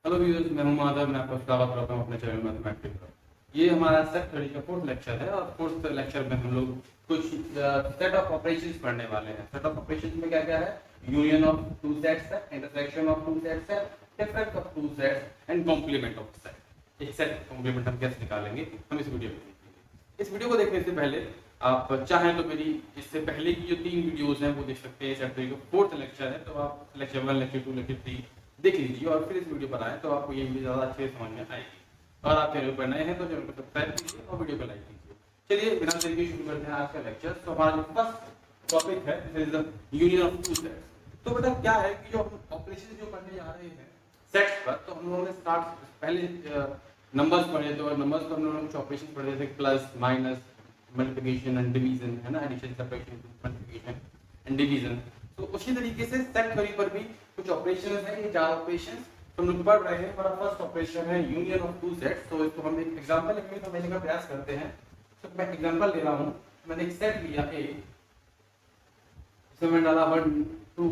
Hello viewers, मैं हूं माधव। मैं आपका स्वागत करता हूं अपने चैनल मैथमेटिक्स पर। ये हमारा सेट थ्योरी का फोर्थ लेक्चर है और फोर्थ लेक्चर में हम लोग कुछ सेट ऑफ ऑपरेशंस पढ़ने वाले हैं। सेट ऑफ ऑपरेशंस में क्या क्या है? यूनियन ऑफ टू सेट्स है, इंटरसेक्शन ऑफ टू सेट्स है, difference of two sets and complement of set. एक सेट कॉम्प्लीमेंट हम कैसे निकालेंगे, हम इस वीडियो में देखेंगे। इस वीडियो को देखने से पहले आप चाहें तो मेरी इससे पहले की जो 3 वीडियोस हैं वो देख सकते हैं। सेट थ्योरी का फोर्थ लेक्चर है, तो आप लेक्चर 1, लेक्चर 2, लेक्चर 3 देख लीजिए और फिर इस वीडियो पर आए तो आपको ये वीडियो ज़्यादा अच्छे से समझ में आएगी। और आप चैनल पर नए हैं तो चैनल को सब्सक्राइब कीजिए और वीडियो को लाइक कीजिए। चलिए बिना देरी के शुरू करते हैं आज का लेक्चर। तो हमारा जो फर्स्ट टॉपिक है this is the union of two sets. तो बेटा क्या है कि जो हम ऑपरेशन जो पढ़ने जा रहे हैं सेट्स पर, तो हम लोगों ने स्टार्ट पहले नंबर्स पढ़े थे और नंबर्स पर हम लोगों ने कुछ ऑपरेशन पढ़े थे, plus minus multiplication and division, है ना, addition subtraction multiplication and division. तो उसी तरीके से सेट थ्योरी पर भी कुछ ऑपरेशंस हैं। ये 4 ऑपरेशंस हम लोग पढ़ रहे हैं। हमारा फर्स्ट ऑपरेशन है यूनियन ऑफ टू सेट्स। तो इसको हम एक एग्जांपल लिखने का समझने का प्रयास करते हैं। तो मैं एग्जांपल ले रहा हूं। मैंने एक सेट लिया ए, इसमें मैंने डाला 1 2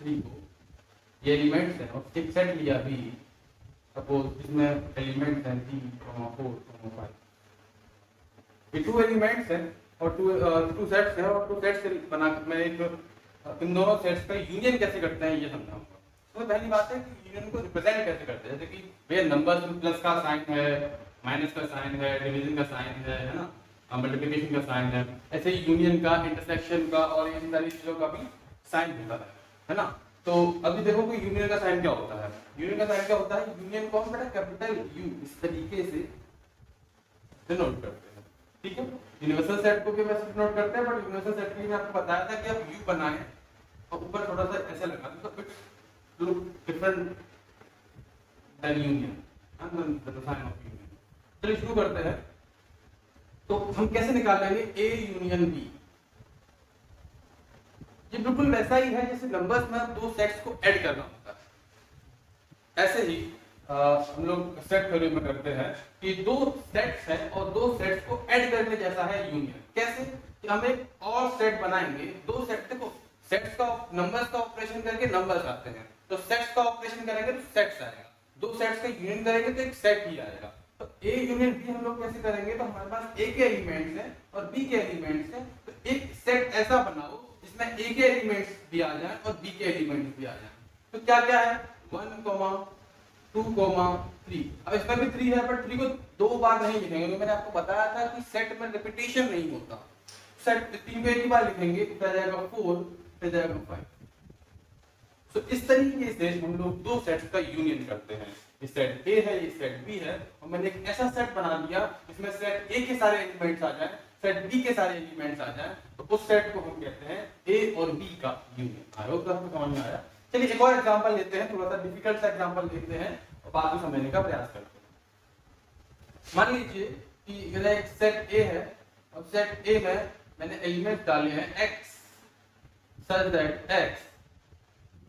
3 को, ये एलिमेंट्स हैं, और एक सेट लिया बी, सपोज इसमें एलिमेंट्स हैं 3 4 5। ये 2 एलिमेंट्स हैं और 2 सेट्स हैं और 2 सेट्स से बना मैं एक इन दोनों सेट्स का यूनियन कैसे करते हैं ये समझाऊंगा। तो पहली बात है कि यूनियन को रिप्रेजेंट कैसे करते हैं। जैसे कि भैया नंबर्स में प्लस का साइन है, माइनस का साइन है, डिवीजन का साइन है ना, मल्टीप्लिकेशन का साइन है। ऐसे ही यूनियन का, इंटरसेक्शन का और इन सारी चीजों का भी साइन होता है ना। तो अभी देखो कि यूनियन का साइन क्या होता है। यूनियन का साइन क्या होता है? यूनियन को हम बेटा कैपिटल यू इस तरीके से डिनोट करते हैं, ठीक है। यूनिवर्सल सेट को भी वैसे डिनोट करते हैं, बट यूनिवर्सल सेट के लिए आपको बताया था कि आप यू बनाएं और ऊपर थोड़ा सा ऐसा लगा दो तो it's look different than union, the sign of union. चलिए शुरू करते हैं। तो हम कैसे निकालेंगे ए यूनियन बी? ये बिल्कुल वैसा ही है जैसे नंबर्स में 2 सेट्स को ऐड करना होता है। ऐसे ही हम लोग सेट थ्योरी में करते हैं कि 2 सेट्स हैं और 2 सेट्स को ऐड करने जैसा है यूनियन। कैसे? कि हम एक और सेट बनाएंगे। 2 सेट, देखो सेट्स का नंबर्स का ऑपरेशन करके नंबर्स आते हैं, तो सेट्स का ऑपरेशन करेंगे तो सेट्स आएगा। 2 सेट्स का यूनियन करेंगे तो एक सेट ही आएगा। तो ए यूनियन बी हम लोग कैसे करेंगे? तो हमारे पास ए के एलिमेंट्स हैं और बी के एलिमेंट्स हैं, तो एक सेट ऐसा बनाओ जिसमें ए के एलिमेंट्स भी आ जाएं और बी के एलिमेंट्स भी आ जाएं। तो क्या क्या है? 1 2 3। अब इसमें भी 3 है, पर 3 को 2 बार नहीं लिखेंगे क्योंकि मैंने आपको बताया था कि सेट में रिपीटेशन नहीं होता। सेट 3 को एक ही बार लिखेंगे, फिर आ जाएगा 4, फिर जाएगा 5। तो इस तरीके से हम लोग 2 सेट्स का यूनियन करते हैं। ये सेट ए है, ये सेट बी है, और मैंने एक ऐसा सेट बना दिया जिसमें सेट ए के सारे एलिमेंट्स आ जाएं, सेट बी के सारे एलिमेंट्स आ जाएं, तो उस सेट को हम कहते हैं ए और बी का यूनियन। आई होप आपको समझ में आया। चलिए एक और एग्जांपल लेते हैं, थोड़ा सा डिफिकल्ट सा एग्जांपल लेते हैं और बाद में समझने का प्रयास करते हैं। मान लीजिए कि मेरा एक सेट ए है और सेट ए में मैंने एलिमेंट्स डाले हैं x such that x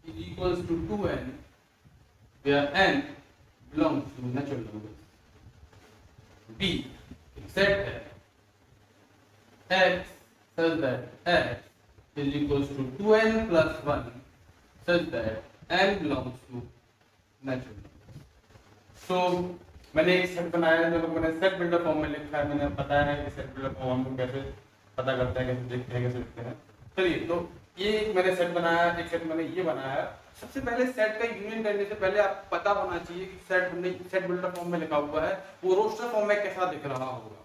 is equals to 2n where n belongs to natural numbers. b एक सेट है x such that x is equals to 2n plus 1 such that n belongs to natural numbers. So मैंने एक set बनाया है, जो मैंने set builder form में लिखा है। मैंने बताया है कि सेट बिल्डर फॉर्म हम कैसे पता करते हैं, कैसे देखते हैं, कैसे लिखते हैं। चलिए, तो ये मैंने सेट बनाया, एक सेट मैंने ये बनाया। सबसे पहले सेट का यूनियन करने से पहले आपको पता होना चाहिए कि सेट हमने सेट बिल्डर फॉर्म में लिखा हुआ है वो रोस्टर फॉर्म में कैसा दिख रहा होगा।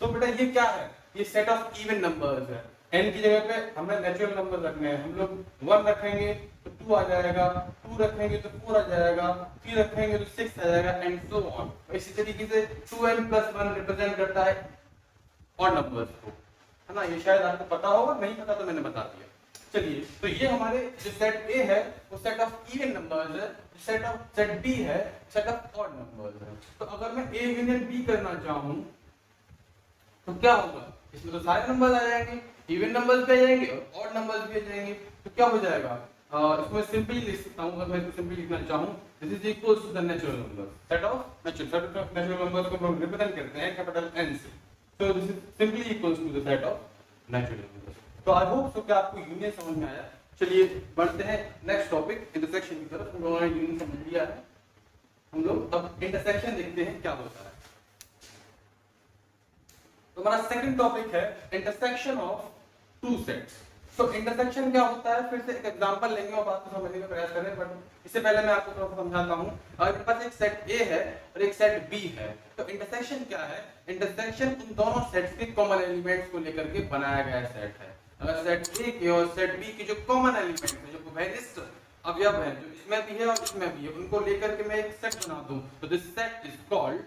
तो बेटा ये क्या है? ये सेट ऑफ इवन नंबर्स है। n की जगह पे हमने नेचुरल नंबर रखने हैं। हम लोग 1 रखेंगे तो 2 आ जाएगा, 2 रखेंगे तो 4 आ जाएगा, 3 रखेंगे तो 6 आ जाएगा, एंड सो ऑन। इसी तरीके से 2n + 1 रिप्रेजेंट करता है ऑड नंबर्स को, है ना। ये शायद आपको पता होगा, नहीं पता तो मैंने बता दिया। चलिए, तो ये हमारे जो सेट ए है वो सेट ऑफ इवन नंबर्स है, सेट बी है सेट ऑफ ऑड नंबर्स है। तो अगर मैं ए यूनियन बी करना चाहूं तो क्या होगा? इसमें तो सारे नंबर्स आ जाएंगे, इवन नंबर्स भी आ जाएंगे और ऑड नंबर्स भी आ जाएंगे। तो क्या हो जाएगा? इसमें सिंपली लिख सकता हूं। अगर मैं इसको सिंपली लिखना चाहूं, this is equals to the natural numbers, set of natural numbers को हम रिप्रेजेंट करते हैं कैपिटल N से। So this is simply equals to the set of natural numbers. तो आई होप सो कि आपको यूनियन समझ में आया। चलिए बढ़ते हैं नेक्स्ट टॉपिक इंटरसेक्शन की तरफ। हम लोगों ने यूनियन समझ लिया है। हम लोग अब इंटरसेक्शन देखते हैं क्या होता है। तो हमारा सेकंड टॉपिक है इंटरसेक्शन ऑफ टू सेट्स। तो इंटरसेक्शन क्या होता है, फिर से एक एग्जांपल लेंगे और बात को समझने का प्रयास करें, बट इससे पहले मैं आपको थोड़ा सा समझाता हूं। अगर मेरे पास एक सेट ए है और एक सेट बी है, तो इंटरसेक्शन क्या है? इंटरसेक्शन उन दोनों सेट्स के कॉमन एलिमेंट्स को लेकर के बनाया गया सेट है। अगर सेट ए के और सेट बी के जो कॉमन एलिमेंट है, जो उभयनिष्ठ अवयव है, जो इसमें भी है और इसमें भी है, उनको लेकर के मैं एक सेट बना दूं, तो this set is called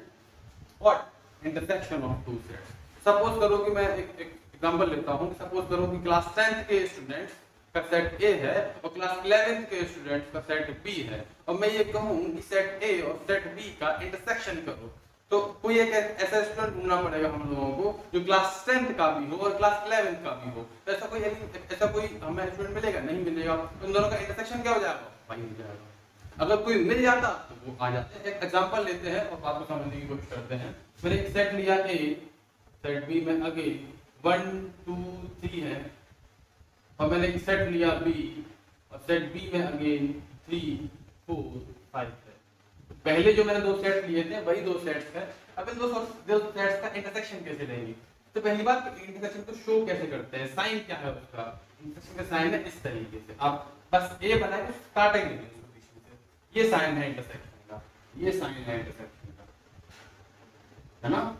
what? Intersection of two sets. Suppose करो कि मैं एक एग्जांपल लेता हूं। सपोज करो कि क्लास 10th के स्टूडेंट्स का सेट ए है और क्लास 11th के स्टूडेंट्स का सेट बी है, और मैं ये कहूं कि सेट ए और सेट बी का इंटरसेक्शन करो, तो कोई एक ऐसा स्टूडेंट ढूंढना पड़ेगा हम लोगों को जो क्लास 10th का भी हो और क्लास 11th का भी हो। तो ऐसा कोई हमें स्टूडेंट मिलेगा? नहीं मिलेगा। तो इन दोनों का इंटरसेक्शन क्या हो जाएगा? वही हो जाएगा। अगर कोई मिल जाता तो वो आ जाते। एक एग्जांपल लेते हैं और बात को समझने की कोशिश करते हैं। मैंने एक सेट लिया ए, सेट बी में अगेन 1 2 3 है, और मैंने एक सेट लिया बी और सेट बी में अगेन 3 4 5 है। तो पहले जो मैंने दो सेट लिए थे वही दो सेट्स हैं। अब इन दो सेट्स का इंटरसेक्शन कैसे लेंगे? तो पहली बात, इंटरसेक्शन को शो कैसे करते हैं? साइन क्या है उसका? इंटरसेक्शन का साइन है इस तरीके से, आप बस ए बनाए तो काटेंगे नहीं उसको बीच में से। ये साइन है इंटरसेक्शन का, ये साइन है इंटरसेक्शन का, है ना?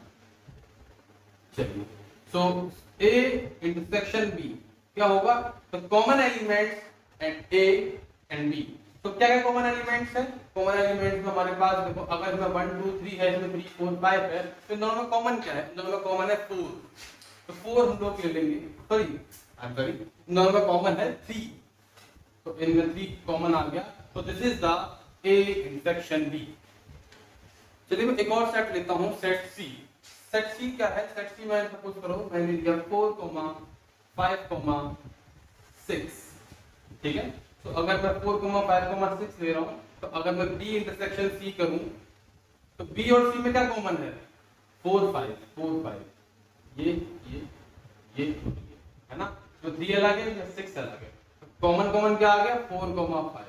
चलिए, सो A इंटरसेक्शन B क्या होगा? तो common elements at A and B। तो क्या क्या कॉमन एलिमेंट्स है? कॉमन एलिमेंट्स में हमारे पास देखो, अगर इसमें 1 2 3 है, इसमें 3 4 5 है, तो इन दोनों में कॉमन क्या है? इन दोनों में कॉमन है 4। तो 4 हम लोग ले लेंगे, सॉरी इन दोनों में कॉमन है 3, तो इनमें 3 कॉमन आ गया। तो this is the A intersection B। चलिए मैं एक और सेट लेता हूं, सेट C। सेट सी क्या है? सेट सी में सपोज करो मैंने लिया 4, 5, 6, ठीक है? तो अगर मैं 4, 5, 6 ले रहा हूं, तो अगर मैं बी इंटरसेक्शन सी करूं, तो बी और सी में क्या कॉमन है? 4 5 ये है ना? तो 3 अलग है या 6 अलग है, तो कॉमन क्या आ गया? 4, 5।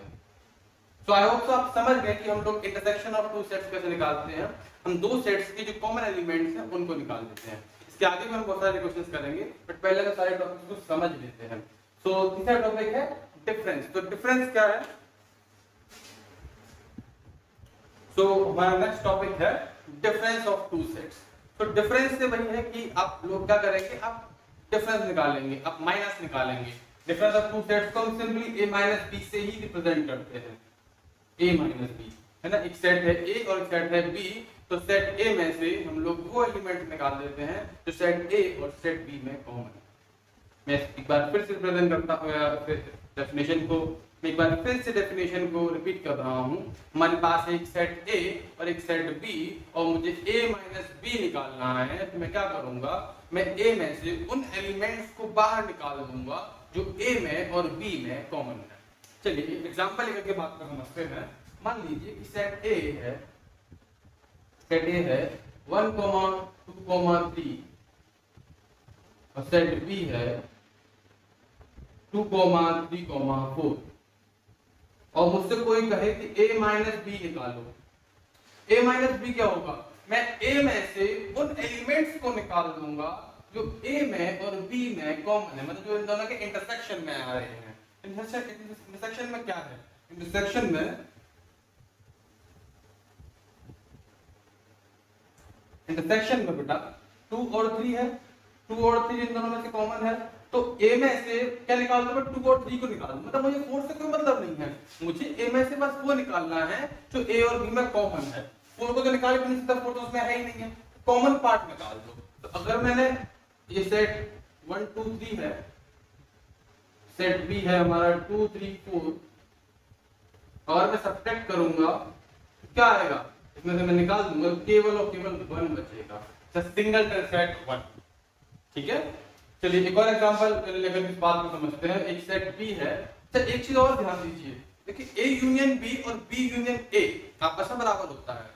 तो आई होप आप समझ गए कि हम लोग इंटरसेक्शन ऑफ टू सेट्स कैसे निकालते हैं। हम दो सेट्स के जो कॉमन एलिमेंट्स हैं उनको निकाल देते हैं। इसके आगे भी हम बहुत सारे क्वेश्चंस करेंगे, बट पहले तो सारे टॉपिक्स को समझ लेते हैं। सो तीसरा टॉपिक है डिफरेंस। तो डिफरेंस क्या है? सो हमारा नेक्स्ट टॉपिक है डिफरेंस ऑफ टू सेट्स। तो डिफरेंस से वही है कि आप लोग क्या करेंगे, आप डिफरेंस निकालेंगे, आप माइनस निकालेंगे। डिफरेंस ऑफ टू सेट्स को हम सिंपली a माइनस b से ही रिप्रेजेंट करते हैं, a माइनस b, है ना? एक सेट है a और एक सेट है b, तो सेट A में से हम लोग वो एलिमेंट निकाल देते हैं जो सेट A और सेट B में कॉमन है। मैं एक बार फिर से रिप्रेजेंट करता हूं डेफिनेशन को, मैं एक बार फिर से डेफिनेशन को रिपीट कर रहा हूं। हमारे पास एक सेट A और एक सेट B, और मुझे A माइनस B निकालना है, तो मैं क्या करूंगा? मैं A में से उन एलिमेंट्स को बाहर निकाल दूंगा जो A में और B में कॉमन है। चलिए एग्जांपल लेकर के बात को समझते हैं। मान लीजिए कि सेट A है, सेट A है 1, 2, 3, और सेट B है 2, 3, 4, और मुझसे कोई कहे कि A माइनस B निकालो। A माइनस B क्या होगा? मैं A में से उन एलिमेंट्स को निकाल दूंगा जो A में और B में कॉमन है, मतलब जो इन दोनों के इंटरसेक्शन में आ रहे हैं। इंटरसेक्शन में क्या है? इंटरसेक्शन में बेटा 2 और 3 है, 2 और 3 इन दोनों में से कॉमन है, तो A में से क्या निकाल दूं? मैं 2 और 3 को निकाल दूं। मतलब मुझे 4 से कोई मतलब नहीं है, मुझे A में से बस वो निकालना है जो A और B में कॉमन है। 4 को तो निकाल भी नहीं सकता, 4 तो उसमें है ही नहीं है, कॉमन पार्ट निकाल दो। तो अगर मैंने ये सेट 1 2 3 है, सेट B है हमारा 2 3 4, और मैं सब्ट्रैक्ट करूंगा तो क्या आएगा? इसमें से मैं निकाल दूंगा, केवल और केवल 1 बचेगा, सिंगल सेट 1, ठीक है? चलिए एक और एग्जांपल लेकर इस बात को समझते हैं। एक सेट B है, तो एक चीज और ध्यान दीजिए, देखिए A यूनियन B और B यूनियन A आपस में बराबर होता है।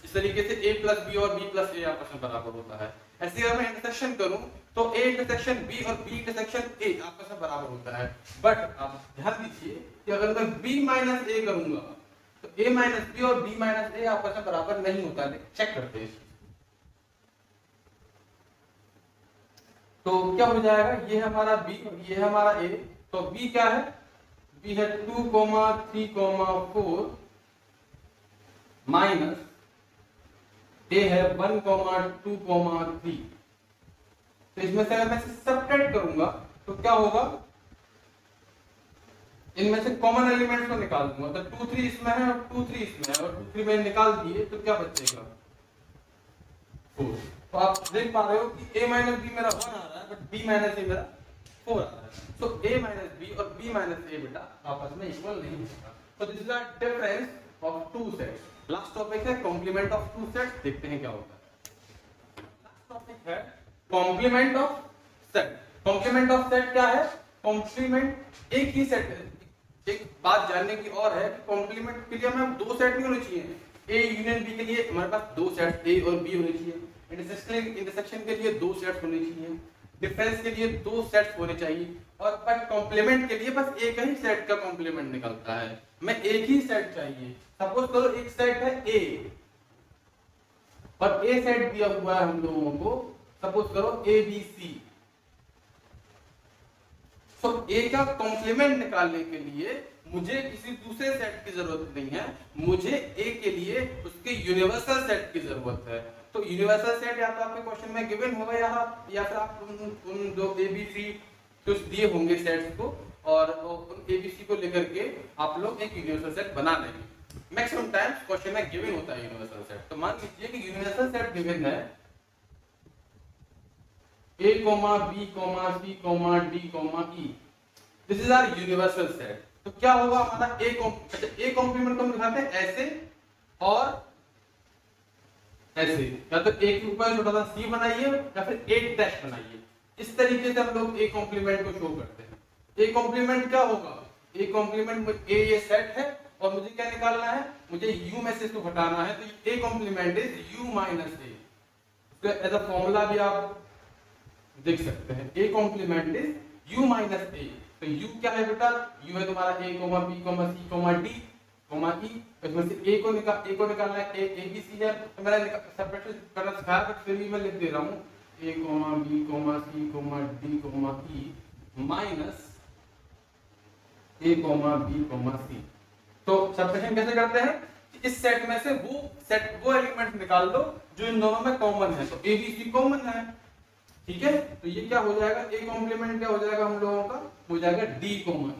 इस तरीके से A प्लस B और B प्लस A आपस में बराबर होता है। ऐसे अगर मैं इंटरसेक्शन करूं तो A इंटरसेक्शन B और B इंटरसेक्शन A आपस में बराबर होता है। बट आप ध्यान दीजिए कि अगर मैं B माइनस A करूंगा तो a माइनस बी और b माइनस ए आपस में बराबर नहीं होता है, चेक करते हैं। तो क्या हो जाएगा, ये हमारा b और ये हमारा a, तो b क्या है, b है 2, 3, 4 माइनस a है 1, 2, 3। तो इसमें से अगर मैं सब्ट्रैक्ट करूंगा तो क्या होगा, इनमें से कॉमन एलिमेंट्स को निकाल दूंगा, तो 2, 3 इसमें है और 2, 3 इसमें है, और 2, 3 मैंने निकाल दिए तो क्या बचेगा 4। तो आप देख पा रहे हो कि a माइनस बी मेरा 1 आ रहा है, बट b माइनस ए मेरा 4 आ रहा है। सो a माइनस बी और b माइनस ए बेटा आपस में इक्वल नहीं होगा। तो this is the difference of two sets. Last topic है कॉम्प्लीमेंट ऑफ टू सेट्स, देखते हैं क्या होता है। लास्ट टॉपिक है complement of set. Complement of set क्या है, कॉम्प्लीमेंट एक ही सेट है। एक बात जानने की और है कि कॉम्प्लीमेंट के लिए हमें दो सेट नहीं होने चाहिए, ए यूनियन बी के लिए हमारे पास दो सेट ए और बी होने चाहिए, इंटरसेक्शन के लिए दो सेट्स होने चाहिए, डिफरेंस के लिए दो सेट्स होने चाहिए, और पर कॉम्प्लीमेंट के लिए बस एक ही सेट का कॉम्प्लीमेंट निकलता है, हमें एक ही सेट चाहिए। सपोज करो एक सेट है ए और ए सेट दिया हुआ है हम लोगों को, सपोज करो ए बी सी। तो ए का कॉम्प्लीमेंट निकालने के लिए मुझे किसी दूसरे सेट की जरूरत नहीं है, मुझे ए के लिए उसके यूनिवर्सल सेट की जरूरत है। तो यूनिवर्सल सेट या तो आपके क्वेश्चन में गिवन होगा या फिर आप उन जो ए बी सी कुछ दिए होंगे सेट्स को, और उन ए बी सी को लेकर के आप लोग एक यूनिवर्सल सेट बना लेंगे। मैक्सिमम टाइम्स क्वेश्चन में गिवन होता है यूनिवर्सल सेट। तो मान लीजिए कि यूनिवर्सल सेट गिवन है a, b, c, d, e। This is our universal set. तो क्या होगा हमारा a कॉम्प्लीमेंट को हम दिखाते हैं ऐसे और ऐसे, या तो a के ऊपर छोटा सा c बनाइए या फिर a डैश बनाइए। इस तरीके से हम लोग a कॉम्प्लीमेंट को शो करते हैं। a कॉम्प्लीमेंट क्या होगा, a कॉम्प्लीमेंट a ये सेट है और मुझे क्या निकालना है, मुझे u में से इसको घटाना है। तो a complement is u minus a। तो एज अ फॉर्मूला भी आप देख सकते हैं, a complement is u minus a। तो u क्या है बेटा, u है तुम्हारा a, b, c, d, e। इसमें से a को निकालना है, a b c है। तो मैंने सेपरेट करना सिखाया, बट फिर भी मैं लिख दे रहा हूँ a, b, c, d, e minus a, b, c। तो सेपरेशन कैसे करते हैं, इस सेट में से वो एलिमेंट निकाल दो जो इन दोनों में कॉमन है। तो a, b, c कॉमन है, ठीक है। तो ये क्या हो जाएगा, a कॉम्प्लीमेंट क्या हो जाएगा हम लोगों का, हो जाएगा d, e।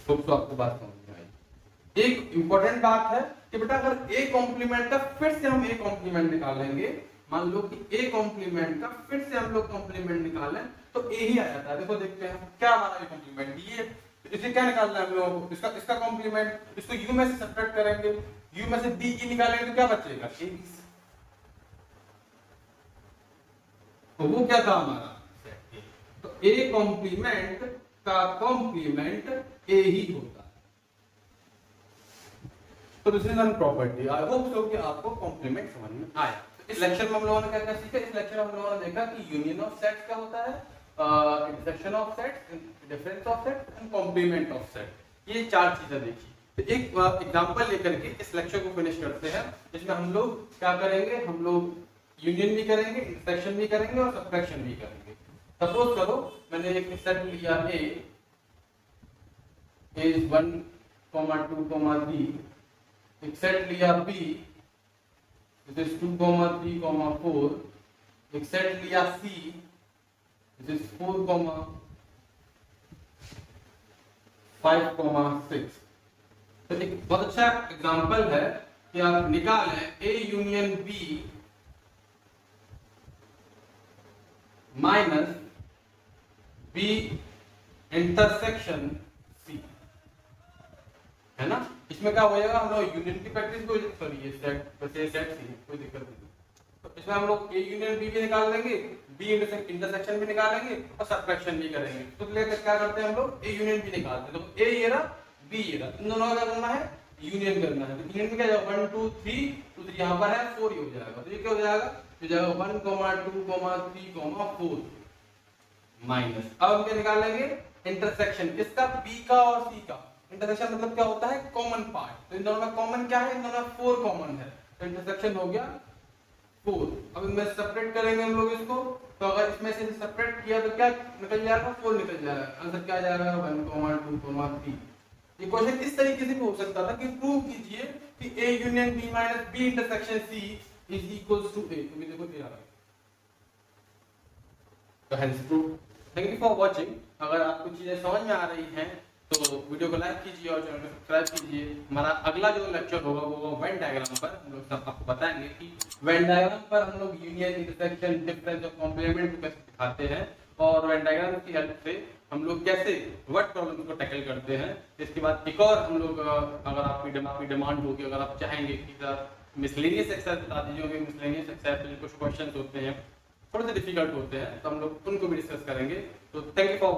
तो आपको बात समझ में आई। एक इंपॉर्टेंट बात है कि बेटा अगर a कॉम्प्लीमेंट का फिर से हम a कॉम्प्लीमेंट निकालेंगे, मान लो कि a कॉम्प्लीमेंट का फिर से हम लोग कॉम्प्लीमेंट निकालें तो a ही आ जाता है। देखो देखते हैं क्या हमारा a कॉम्प्लीमेंट, ये इसे क्या निकालना है हम लोगों को, इसका कॉम्प्लीमेंट, इसको u में से सब्ट्रैक्ट करेंगे, u में से d e निकालेंगे तो क्या बचेगा, a। तो वो क्या था हमारा, तो a कॉम्प्लीमेंट का कॉम्प्लीमेंट a ही होता है। तो this is one property. I hope so कि आपको कॉम्प्लीमेंट समझ में आया। इस लेक्चर में हम लोगों ने क्या क्या सीखा, इस लेक्चर में हम लोगों ने देखा कि यूनियन ऑफ सेट्स क्या होता है, intersection of sets, difference of sets and complement of set. ये चार चीजें देखी। तो एक एग्जांपल लेकर के इस लेक्चर को फिनिश करते हैं, जिसमें हम लोग क्या करेंगे, हम लोग यूनियन भी करेंगे, इंटरसेक्शन भी करेंगे और सबट्रैक्शन भी करेंगे। सपोज करो मैंने एक सेट लिया a is 1, 2, 3, एक सेट लिया b this is 2, 3, 4, एक सेट लिया c this is 4, 5, 6। तो एक बहुत अच्छा एग्जांपल है कि आप निकालें a union b minus b intersection c, है ना। इसमें क्या हो जाएगा, हम लोग यूनियन की प्रैक्टिस को, सॉरी ये सेट वैसे सेट सी कोई दिक्कत नहीं। तो इसमें हम लोग a यूनियन b भी निकाल लेंगे, b इंटरसेक्शन भी निकालेंगे और सबट्रैक्शन भी करेंगे। तो लेकर क्या करते हैं हम लोग, a यूनियन b निकालते हैं। तो a ये रहा, b ये रहा, इन दोनों का क्या करना है, यूनियन करना है। तो यूनियन में क्या जाएगा, 1, 2, 3, तो यहाँ पर है 4 ही हो जाएगा। तो ये क्या हो जाएगा, तो जाएगा 1, 2, 3, 4 माइनस। अब हम क्या निकालेंगे, इंटरसेक्शन किसका, b का और c का। इंटरसेक्शन मतलब क्या होता है, कॉमन पार्ट। तो इन दोनों में कॉमन क्या है, इन दोनों में 4 कॉमन है, तो इंटरसेक्शन हो गया 4। अब इनमें सेपरेट करेंगे हम लोग इसको, तो अगर इसमें से सेपरेट किया तो क्या निकल जाएगा, 4 निकल जाएगा। आंसर क्या आ जाएगा, 1, 2, 3। ये क्वेश्चन इस तरीके से भी हो सकता था कि प्रूव कीजिए कि A union B minus B intersection C is equals to A। तो भी देखो ये आ रहा है, तो hence prove. Thank you for watching. अगर आपको चीजें समझ में आ रही हैं तो वीडियो को लाइक कीजिए और चैनल को सब्सक्राइब कीजिए। हमारा अगला जो लेक्चर होगा वो वेन डायग्राम पर हम लोग सब आपको बताएंगे कि वेन डायग्राम पर हम लोग यूनियन, इंटरसेक्शन, डिफरेंस और कॉम्प्लीमेंट को कैसे दिखाते हैं, और वेन डायग्राम की हेल्प से हम लोग कैसे वर्ड प्रॉब्लम को टैकल करते हैं। इसके बाद एक और हम लोग, अगर आपकी डिमांड होगी, अगर आप चाहेंगे कि मिसलेनियस एक्सरसाइज बता दीजिए, मिसलेनियस एक्सरसाइज में कुछ क्वेश्चन होते हैं थोड़े से डिफिकल्ट होते हैं, तो हम लोग उनको भी डिस्कस करेंगे। तो थैंक यू फॉर